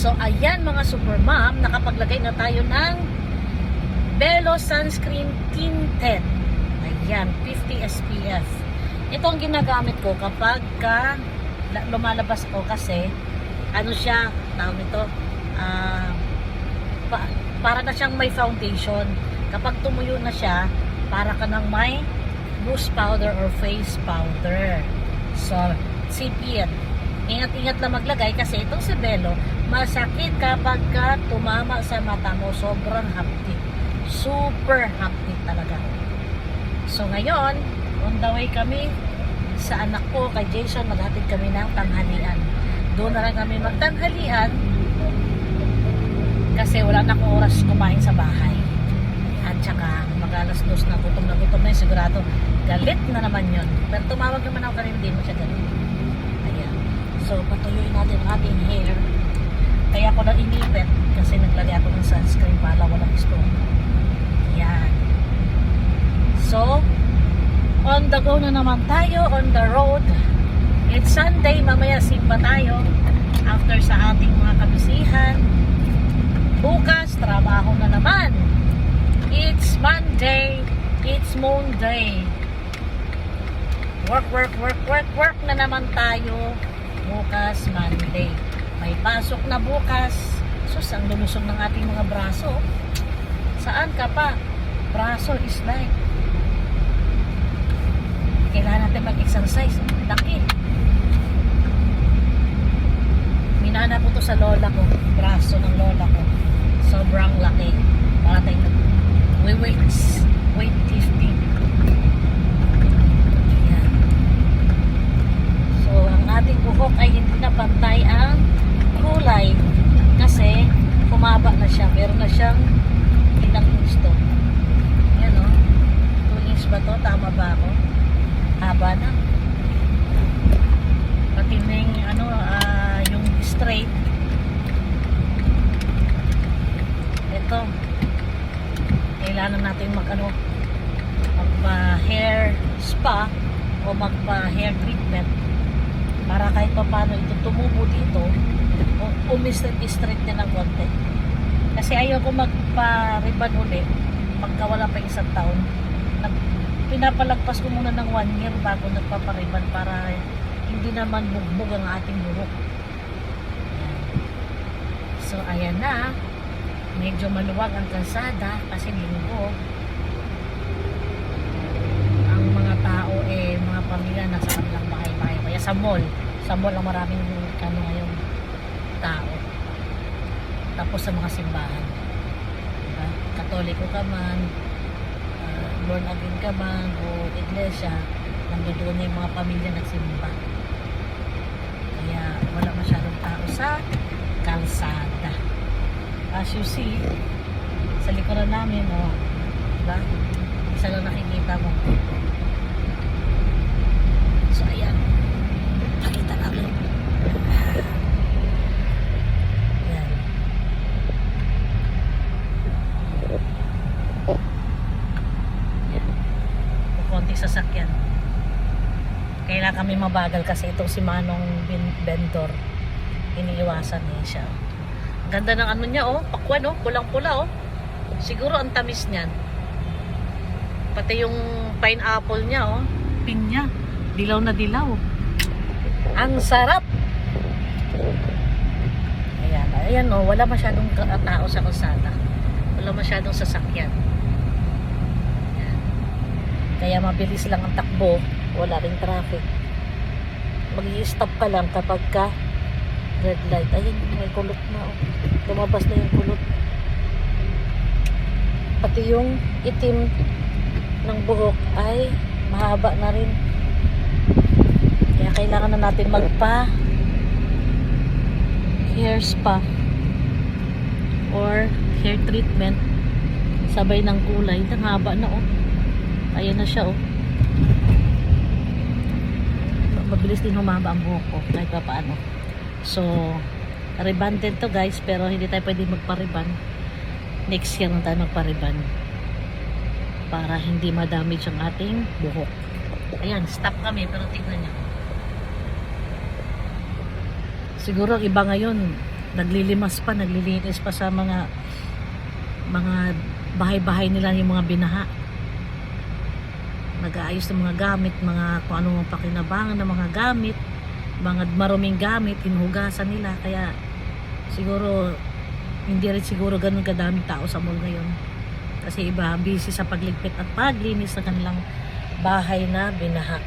So ayan mga super mom, nakapaglagay na tayo ng Belo Sunscreen Tinted. Ayan, 50 SPF. Ito ang ginagamit ko kapag lumalabas ko kasi ano siya, tawag nito, para na siyang may foundation. Kapag tumuyo na siya, para ka nang may loose powder or face powder. So, sipin. Ingat-ingat na maglagay kasi itong si Belo, masakit kapag tumama sa mata mo. Sobrang haptik. Super haptik talaga. So, ngayon, on the way kami sa anak ko, kay Jason, maghatid kami ng tanghalian. Doon na lang kami magtanghalian kasi wala na akong oras kumain sa bahay. At saka mag-alas 2 na gutom na yun, sigurado galit na naman yun. Pero tumawag naman ako kanina, hindi mo siya galit. Ayan. So patuyuin natin ang ating hair. Kaya ako na inipit kasi naglagay ako ng sunscreen para walang stone. Ayan. So on the go na naman tayo, on the road. It's Sunday, mamaya simba tayo after sa ating mga kabisihan. Bukas trabaho na naman. It's Monday. It's Monday. Work na naman tayo. Bukas, Monday. May pasok na bukas. Sus, ang lulusog ng ating mga braso. Saan ka pa? Braso is like. Kailangan natin mag-exercise. Laki. Minana ko to sa lola ko. Braso ng lola ko. Sobrang laki. Para tayo weightlifting. Ayan. So, ang ating buhok ay hindi na pantay ang kulay kasi humaba na siya. Meron na siyang ilang inch to. Ayan o. 2 inch ba to? Tama ba ako? Haba na. Pati na yung straight. Ito. Kailangan natin magpa-hair spa o magpa-hair treatment para kahit pa paano ito tumubo dito o umistraight na ng konti. Kasi ayaw ko magpa-ribbon ulit pagka wala pa isang taon. Pinapalagpas ko muna ng 1 year bago nagpapariban para hindi naman bugbog ang ating buhok. So ayan na. Medyo maluwag ang kalsada kasi linggo. Ang mga tao mga pamilya nasa kanilang bahay-bahay. Kaya sa mall ang maraming ngayon tao. Tapos sa mga simbahan. Diba? Katoliko ka man, born again ka man, o iglesia, nandoon na yung mga pamilya nagsimba. Kaya wala masyadong tao sa kalsada. As you see, sa likuran namin, diba? Isa lang nakikita mo. So, ayan. Pakita natin. Ayan. Ayan. Konting sasakyan. Kailangan kami mabagal kasi itong si Manong vendor. Iniiwasan niya siya. Ganda ng ano niya, pakwan, pulang-pula, siguro ang tamis niyan. Pati yung pineapple niya, pinya, dilaw na dilaw. Ang sarap. Ayan, wala masyadong tao sa kalsada. Wala masyadong sasakyan. Ayan. Kaya mabilis lang ang takbo, wala ring traffic. Mag-i-stop ka lang kapag red light. Ayun, may kulot na. Lumabas na yung kulot. Pati yung itim ng buhok ay mahaba na rin. Kaya kailangan na natin hair spa or hair treatment sabay ng kulay. Ang haba na Ayan na siya Mabilis din humaba ang buhok ko kahit pa paano. So, ribbon din to guys, pero hindi tayo pwede magpa-ribbon. Next year lang tayo magpa-ribbon para hindi ma-damage ang ating buhok. Ayan, stop kami, pero tignan nyo. Siguro ang iba ngayon, naglilimas pa, naglilinis pa sa mga bahay-bahay nila, yung mga binaha. Nag-aayos ng mga gamit, mga kung anong pakinabangan ng mga gamit, mga maruming gamit, hinuhugasan nila. Kaya siguro hindi rin siguro ganun kadaming tao sa mall ngayon, kasi iba busy sa pagligpit at paglinis ng kanilang bahay na binaha.